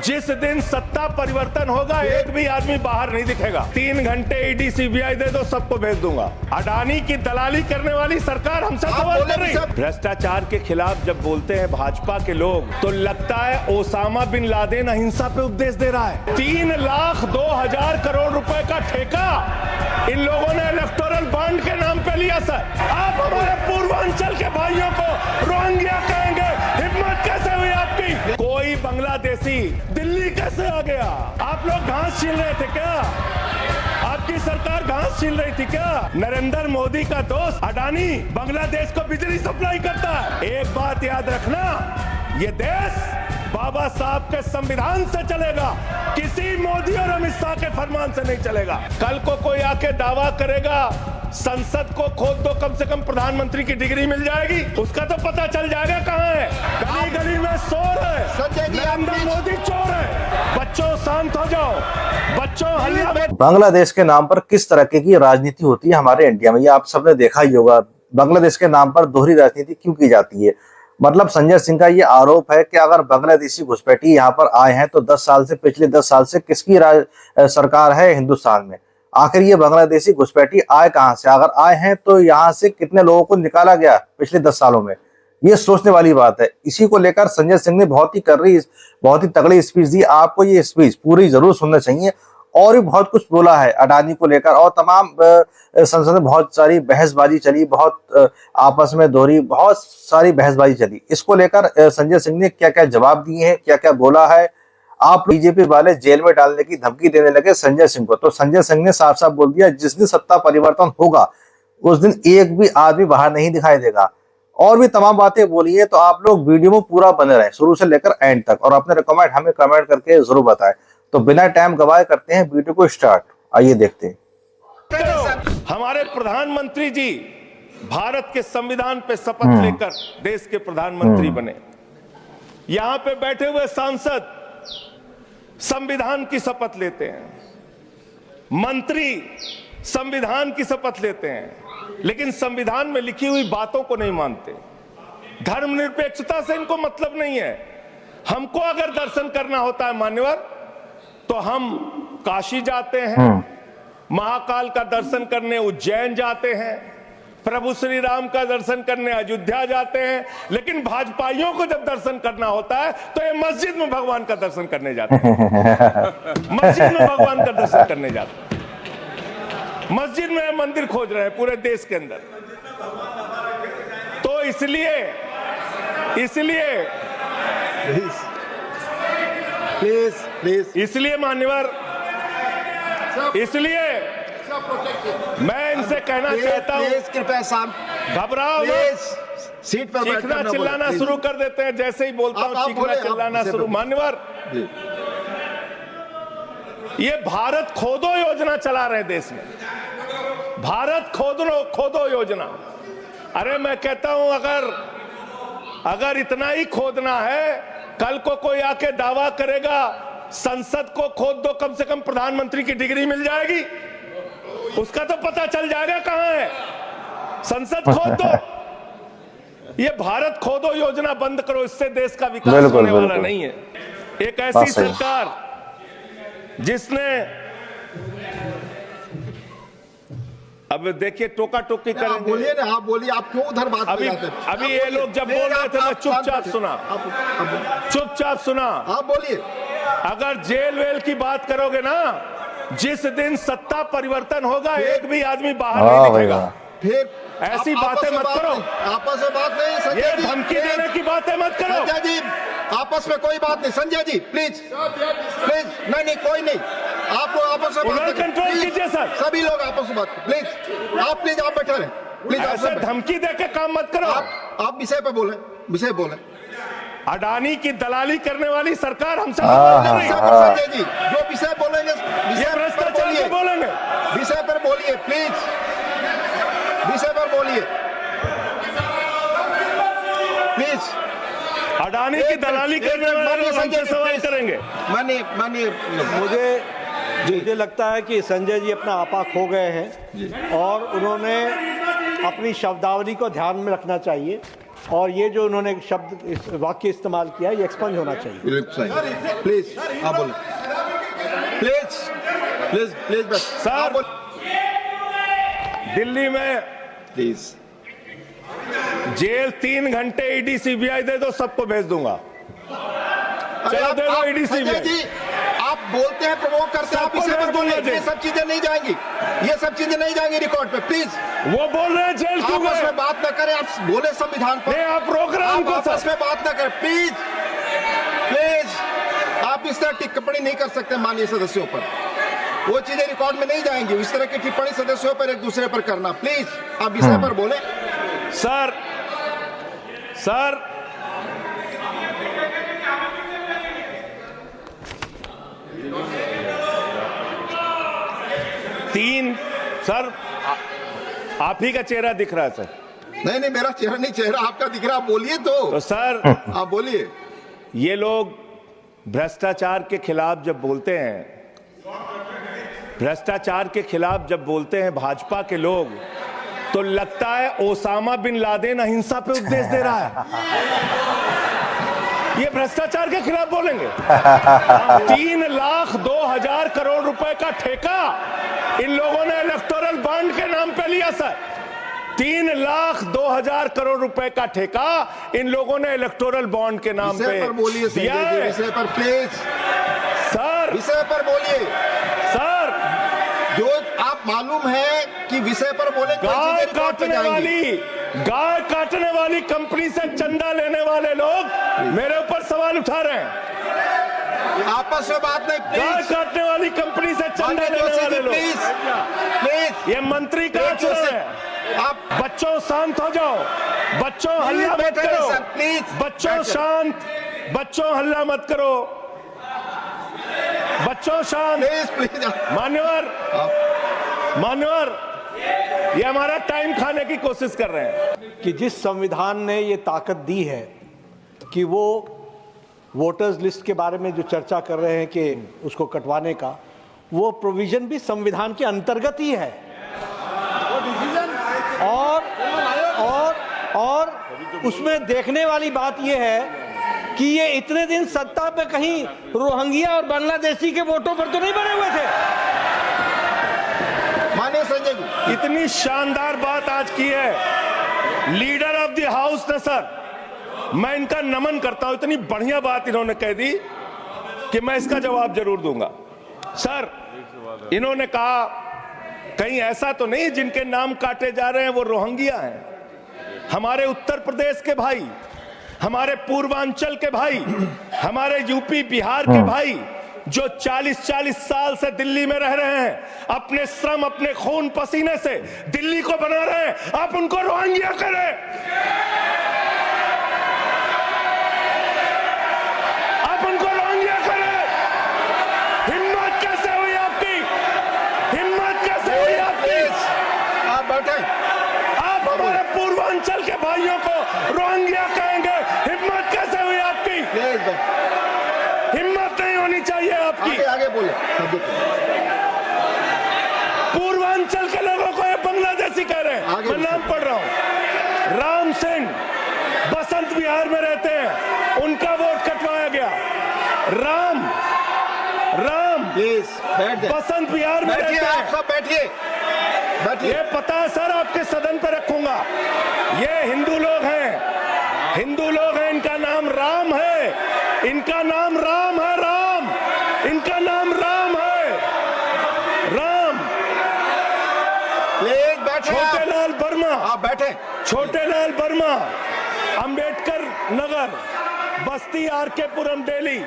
जिस दिन सत्ता परिवर्तन होगा एक भी आदमी बाहर नहीं दिखेगा। 3 घंटे ईडी सीबीआई दे दो, सबको भेज दूंगा। अडानी की दलाली करने वाली सरकार हमसे सवाल कर रही है। भ्रष्टाचार के खिलाफ जब बोलते हैं भाजपा के लोग तो लगता है ओसामा बिन लादेन अहिंसा पे उपदेश दे रहा है। 3,02,000 करोड़ रुपए का ठेका इन लोगों ने इलेक्टोरल बॉन्ड के नाम पे लिया। सर, आप हमारे पूर्वांचल के भाइयों को रोहिंग्या कहेंगे? हिम्मत कैसे हुई आपकी? कोई बांग्लादेशी दिल्ली कैसे आ गया? आप लोग घास छील रहे थे क्या? आपकी सरकार घास छील रही थी क्या? नरेंद्र मोदी का दोस्त अडानी बांग्लादेश को बिजली सप्लाई करता है। एक बात याद रखना, ये देश बाबा साहब के संविधान से चलेगा, किसी मोदी और अमित शाह के फरमान से नहीं चलेगा। कल को कोई आके दावा करेगा संसद को खोद दो, कम से कम प्रधानमंत्री की डिग्री मिल जाएगी, उसका तो पता चल जाएगा कहां है। गली गली में शोर है, नरेंद्र मोदी चोर है। बच्चों शांत हो जाओ, बच्चों हल्ला में। बांग्लादेश के नाम पर किस तरह की राजनीति होती है हमारे इंडिया में, ये आप सबने देखा ही होगा। बांग्लादेश के नाम पर दोहरी राजनीति क्यों की जाती है? मतलब संजय सिंह का ये आरोप है कि अगर बांग्लादेशी घुसपैठी यहाँ पर आए हैं तो 10 साल से, पिछले 10 साल से किसकी सरकार है हिंदुस्तान में? आखिर ये बांग्लादेशी घुसपैठी आए कहां से? अगर आए हैं तो यहाँ से कितने लोगों को निकाला गया पिछले 10 सालों में? ये सोचने वाली बात है। इसी को लेकर संजय सिंह ने बहुत ही तगड़ी स्पीच दी। आपको ये स्पीच पूरी जरूर सुनना चाहिए। और भी बहुत कुछ बोला है अडानी को लेकर, और तमाम संसद में बहुत सारी बहसबाजी चली, बहुत आपस में दोहरी, बहुत सारी बहसबाजी चली। इसको लेकर संजय सिंह ने क्या क्या जवाब दिए हैं, क्या क्या बोला है। आप बीजेपी वाले जेल में डालने की धमकी देने लगे संजय सिंह को, तो संजय सिंह ने साफ साफ बोल दिया जिस दिन सत्ता परिवर्तन होगा उस दिन एक भी आदमी बाहर नहीं दिखाई देगा। और भी तमाम बातें बोली है। तो आप लोग वीडियो में पूरा बने रहे शुरू से लेकर एंड तक, और अपने रिकमेंड हमें कमेंट करके जरूर बताएं। तो बिना टाइम गवाए करते हैं वीडियो को स्टार्ट। आइए देखते हैं। हमारे प्रधानमंत्री जी भारत के संविधान पे शपथ लेकर देश के प्रधानमंत्री बने। यहां पे बैठे हुए सांसद संविधान की शपथ लेते हैं, मंत्री संविधान की शपथ लेते हैं, लेकिन संविधान में लिखी हुई बातों को नहीं मानते। धर्मनिरपेक्षता से इनको मतलब नहीं है। हमको अगर दर्शन करना होता है मान्यवर, तो हम काशी जाते हैं, महाकाल का दर्शन करने उज्जैन जाते हैं, प्रभु श्री राम का दर्शन करने अयोध्या जाते हैं। लेकिन भाजपाइयों को जब दर्शन करना होता है तो ये मस्जिद में भगवान का दर्शन करने जाते हैं। मस्जिद में भगवान का दर्शन करने जाते हैं। मस्जिद में मंदिर खोज रहे हैं पूरे देश के अंदर। तो इसलिए इसलिए मान्यवर, इसलिए मैं इनसे कहना चाहता हूं, घबराओ मत। सीट पर चीखना चिल्लाना शुरू कर देते हैं जैसे ही बोलता हूं, चीखना चिल्लाना शुरू। मान्यवर, ये भारत खोदो योजना चला रहे देश में, भारत खोदो योजना। अरे मैं कहता हूं अगर इतना ही खोदना है, कल को कोई आके दावा करेगा संसद को खोद दो, कम से कम प्रधानमंत्री की डिग्री मिल जाएगी, उसका तो पता चल जाएगा कहां है। संसद खोद दो। ये भारत खोदो योजना बंद करो, इससे देश का विकास होने वाला नहीं है। एक ऐसी सरकार जिसने, अब देखिए टोका टोकी करेंगे। बोलिए ना, आप बोलिए, आप क्यों उधर बात अभी ये लोग जब बोल रहे थे मैं चुपचाप सुना। आप बोलिए। अगर जेल वेल की बात करोगे ना, जिस दिन सत्ता परिवर्तन होगा एक भी आदमी बाहर नहीं दिखेगा। फिर ऐसी बातें मत करो, आपस में बात नहीं। संजय ये जी, धमकी देने की बातें मत करो। संजय जी, आपस में कोई बात नहीं। संजय जी प्लीज, नहीं कोई नहीं, आप लोग आपस में बात कंट्रोल कीजिए सर। सभी लोग आपस में बात, प्लीज आप बैठे रहे, प्लीज। ऐसे धमकी देके काम मत करो। आप विषय पे बोले। अडानी की दलाली करने वाली सरकार हमसे संजय जी जो विषय बोलेंगे, भ्रष्टाचार बोलेंगे, विषय पर बोलिए प्लीज, विषय पर बोलिए प्लीज। अडानी की दलाली करने वाले लोग हमसे सवाल करेंगे। मुझे लगता है कि संजय जी अपना आपा खो गए हैं और उन्होंने अपनी शब्दावली को ध्यान में रखना चाहिए। और ये जो उन्होंने शब्द वाक्य इस्तेमाल किया ये एक्सपंज होना चाहिए। प्लीज आप बोलो, प्लीज प्लीज प्लीज बस सर दिल्ली में प्लीज जेल 3 घंटे ईडी सीबीआई दे दो, सबको भेज दूंगा। चलो दे दो ईडी संजय सीबीआई। जी, आप बोलते हैं, प्रमोट करते हैं, आप सबको इसे पर भेज बोलिए, दूंगा ये सब चीजें नहीं जाएंगी, ये सब चीजें नहीं जाएंगी रिकॉर्ड पे। प्लीज वो बोल रहे हैं जेल क्यों आपस गए? में बात न करें, आप बोले संविधान पर, नहीं, आप प्रोग्राम आप को आपस में बात न करें प्लीज। प्लीज आप इस तरह टिप्पणी नहीं कर सकते माननीय सदस्यों पर, वो चीजें रिकॉर्ड में नहीं जाएंगी। इस तरह की टिप्पणी सदस्यों पर एक दूसरे पर करना, प्लीज आप विषय पर बोले। सर 3 सर आप ही का चेहरा दिख रहा है सर। नहीं मेरा चेहरा नहीं, चेहरा आपका दिख रहा, आप बोलिए तो सर आप बोलिए। ये लोग भ्रष्टाचार के खिलाफ जब बोलते हैं, भ्रष्टाचार के खिलाफ जब बोलते हैं भाजपा के लोग, तो लगता है ओसामा बिन लादेन अहिंसा पे उपदेश दे रहा है। ये भ्रष्टाचार के खिलाफ बोलेंगे। 3,02,000 करोड़ रुपए का ठेका इन लोगों ने इलेक्टोरल बॉन्ड के नाम पे लिया सर। 3,02,000 करोड़ रुपए का ठेका इन लोगों ने इलेक्टोरल बॉन्ड के नाम पे बोलिए दिया है। विषय पर प्लीज सर विषय पर बोलिए सर, जो आप मालूम है कि विषय पर बोले, गाय काटने वाली कंपनी से चंदा लेने वाले लोग मेरे ऊपर सवाल उठा रहे हैं। आपस में बात नहीं, गाय प्लीज काटने वाली कंपनी से चंदा लेने वाले लोग, प्लीज प्लीज ये मंत्री का चुनाव है। आप बच्चों शांत हो जाओ, बच्चों हल्ला मत करो, प्लीज बच्चों शांत, बच्चों हल्ला मत करो, बच्चों शांत। प्लीज मान्यवर ये हमारा टाइम खाने की कोशिश कर रहे हैं। कि जिस संविधान ने ये ताकत दी है कि वो वोटर्स लिस्ट के बारे में जो चर्चा कर रहे हैं कि उसको कटवाने का, वो प्रोविजन भी संविधान के अंतर्गत ही है। और उसमें देखने वाली बात ये है कि ये इतने दिन सत्ता पे कहीं रोहिंग्या और बांग्लादेशी के वोटों पर तो नहीं बने हुए थे। मानिए संजय जी, इतनी शानदार बात आज की है लीडर ऑफ द हाउस ने सर, मैं इनका नमन करता हूं। इतनी बढ़िया बात इन्होंने कह दी कि मैं इसका जवाब जरूर दूंगा। सर इन्होंने कहा कहीं ऐसा तो नहीं जिनके नाम काटे जा रहे हैं वो रोहिंग्या हैं। हमारे उत्तर प्रदेश के भाई, हमारे पूर्वांचल के भाई, हमारे यूपी बिहार के भाई जो 40-40 साल से दिल्ली में रह रहे हैं, अपने श्रम अपने खून पसीने से दिल्ली को बना रहे हैं, आप उनको रोहिंग्या करें, आप उनको रोहिंग्या करें। हिम्मत कैसे हुई आपकी? हिम्मत कैसे हुई आपकी? आप बैठे, आप हमारे पूर्वांचल के भाइयों को रोहिंग्या कहेंगे? हिम्मत कैसे हुई आपकी? हिम्मत नहीं होनी चाहिए आपकी। आगे बोले। पूर्वांचल के लोगों को ये बांग्लादेशी कह रहे हैं। मैं नाम पढ़ रहा हूं, राम सिंह बसंत विहार में रहते हैं, उनका वोट कटवाया गया। राम प्लीज बैठ जाइए। बसंत विहार में रहते हैं। आप सब बैठिए, बैठिए। ये पता है सर, आपके सदन पर रखूंगा। ये हिंदू लोग हैं, हिंदू लोग हैं, इनका नाम राम है, इनका नाम राम है, राम, इनका नाम राम है, राम। प्लीज बैठे। छोटेलाल वर्मा, आप बैठे। छोटेलाल वर्मा, अंबेडकर नगर, बस्ती, आरकेपुरम, दिल्ली,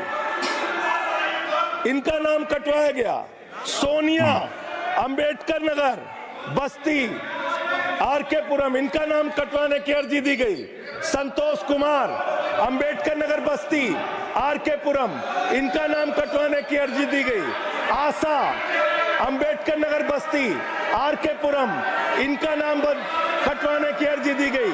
इनका नाम कटवाया गया। सोनिया, अंबेडकर नगर, बस्ती, आरकेपुरम, इनका नाम कटवाने की अर्जी दी गई। संतोष कुमार, अंबेडकर नगर, बस्ती, आरकेपुरम, इनका नाम कटवाने की अर्जी दी गई। आशा, अंबेडकर नगर, बस्ती, आरकेपुरम, इनका नाम कटवाने की अर्जी दी गई।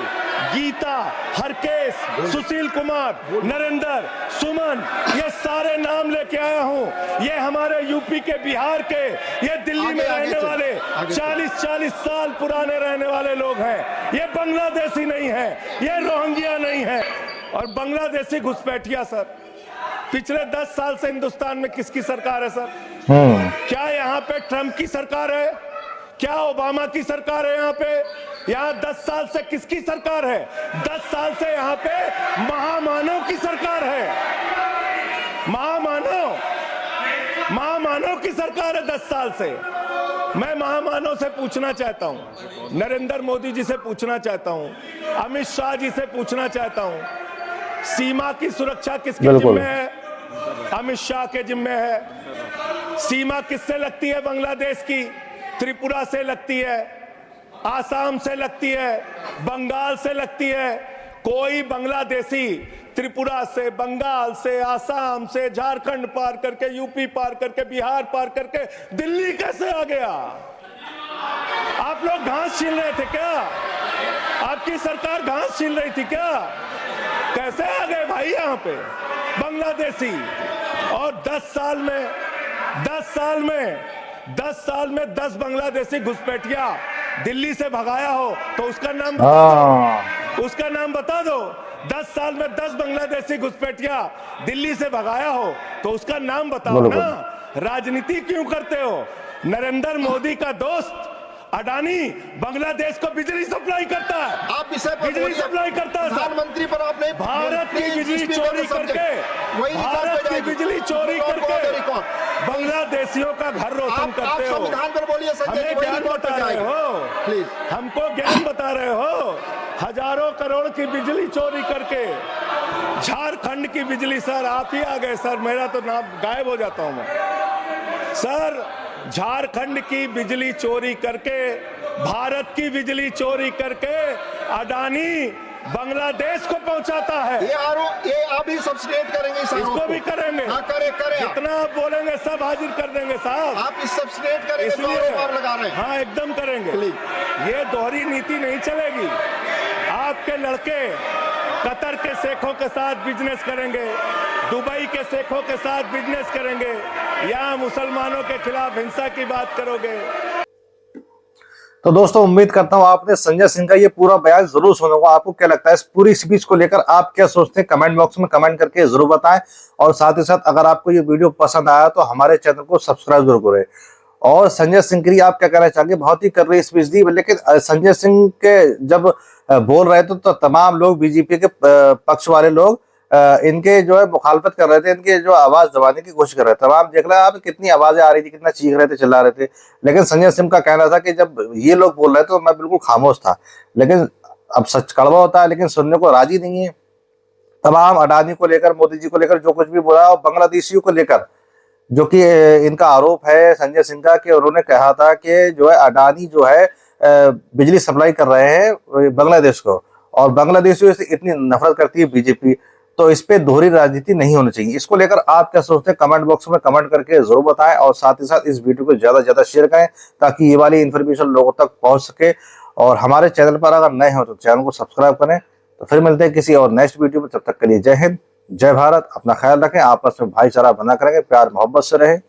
गीता, हरकेश, सुशील कुमार, नरेंद्र, सुमन, ये सारे नाम लेके आया हूं। ये हमारे यूपी के, बिहार के, ये दिल्ली में रहने वाले 40-40 साल पुराने रहने वाले लोग हैं। ये बांग्लादेशी नहीं है, ये रोहिंग्या नहीं है। और बांग्लादेशी घुसपैठिया सर, पिछले 10 साल से हिंदुस्तान में किसकी सरकार है सर? क्या यहाँ पे ट्रंप की सरकार है? क्या ओबामा की सरकार है? यहाँ पे, यहाँ 10 साल से किसकी सरकार है? 10 साल से यहाँ पे महामानव की सरकार है। महामानव की सरकार है 10 साल से। मैं महामानव से पूछना चाहता हूं, नरेंद्र मोदी जी से पूछना चाहता हूं, अमित शाह जी से पूछना चाहता हूं, सीमा की सुरक्षा किसके जिम्मे है? अमित शाह के जिम्मे है। सीमा किससे लगती है? बांग्लादेश की, त्रिपुरा से लगती है, आसाम से लगती है, बंगाल से लगती है। कोई बांग्लादेशी त्रिपुरा से, बंगाल से, आसाम से, झारखंड पार करके, यूपी पार करके, बिहार पार करके दिल्ली कैसे आ गया? आप लोग घास छील रहे थे क्या? आपकी सरकार घास छील रही थी क्या? कैसे आ गए भाई यहाँ पे बांग्लादेशी? और 10 साल में 10 बांग्लादेशी घुसपैठिया दिल्ली से भगाया हो तो उसका नाम बता दो। 10 साल में 10 बांग्लादेशी घुसपैठिया दिल्ली से भगाया हो तो उसका नाम बताओ ना। राजनीति क्यों करते हो? नरेंद्र मोदी का दोस्त अडानी बांग्लादेश को बिजली सप्लाई करता है। आप विषय पर बिजली सप्लाई करता है। प्रधानमंत्री पर आपने भारत की बिजली चोरी करके बांग्लादेशियों का घर रोशन करते हो। संविधान पर बोलिए संजय जी, हमें ज्ञान बता रहे हो, प्लीज हमको ज्ञान बता रहे हो। हजारों करोड़ की बिजली चोरी करके झारखंड की बिजली, सर आप ही आ गए सर, मेरा तो नाम गायब हो जाता हूं मैं सर। झारखंड की बिजली चोरी करके, भारत की बिजली चोरी करके अडानी बांग्लादेश को पहुंचाता है। ये आप ही सब्सिडेट करेंगे, इसको भी करेंगे। हाँ, करें जितना आप बोलेंगे सब हाजिर कर देंगे साहब। आप इस सब्सिडेट करेंगे, इसलिए आप लगा रहे हैं। हाँ एकदम करेंगे। ये दोहरी नीति नहीं चलेगी। आपके लड़के कतर के शेखों के साथ बिजनेस करेंगे, दुबई के शेखों के साथ बिजनेस करेंगे, यहाँ मुसलमानों के खिलाफ हिंसा की बात करोगे। तो दोस्तों उम्मीद करता हूं आपने संजय सिंह का ये पूरा बयान जरूर सुना होगा। आपको क्या लगता है इस पूरी स्पीच को लेकर? आप क्या सोचते हैं? कमेंट बॉक्स में कमेंट करके जरूर बताएं। और साथ ही साथ अगर आपको ये वीडियो पसंद आया तो हमारे चैनल को सब्सक्राइब जरूर करें। और संजय सिंह के लिए आप क्या कहना चाहेंगे? बहुत ही कर रही स्पीच दी, लेकिन संजय सिंह के जब बोल रहे थे तो तमाम लोग, बीजेपी के पक्ष वाले लोग इनके जो है मुखालफत कर रहे थे, इनके जो आवाज दबाने की कोशिश कर रहे थे। तमाम देख रहे हैं आप कितनी आवाजें आ रही थी, कितना चीख रहे थे, चिल्ला रहे थे। लेकिन संजय सिंह का कहना था कि जब ये लोग बोल रहे थे तो मैं बिल्कुल खामोश था। लेकिन अब सच कड़वा होता है, लेकिन सुनने को राजी नहीं है। तमाम अडानी को लेकर, मोदी जी को लेकर जो कुछ भी बोला, और बांग्लादेशियों को लेकर जो कि इनका आरोप है संजय सिंह का कि उन्होंने कहा था कि जो है अडानी जो है बिजली सप्लाई कर रहे हैं बांग्लादेश को, और बांग्लादेशियों से इतनी नफरत करती है बीजेपी। तो इस पे दोहरी राजनीति नहीं होनी चाहिए। इसको लेकर आप क्या सोचते हैं? कमेंट बॉक्स में कमेंट करके जरूर बताएं। और साथ ही साथ इस वीडियो को ज्यादा से ज्यादा शेयर करें ताकि ये वाली इन्फॉर्मेशन लोगों तक पहुंच सके। और हमारे चैनल पर अगर नए हो तो चैनल को सब्सक्राइब करें। तो फिर मिलते हैं किसी और नेक्स्ट वीडियो में। तब तक के लिए जय हिंद, जय भारत। अपना ख्याल रखें, आपस में भाईचारा बना करेंगे, प्यार मोहब्बत से रहें।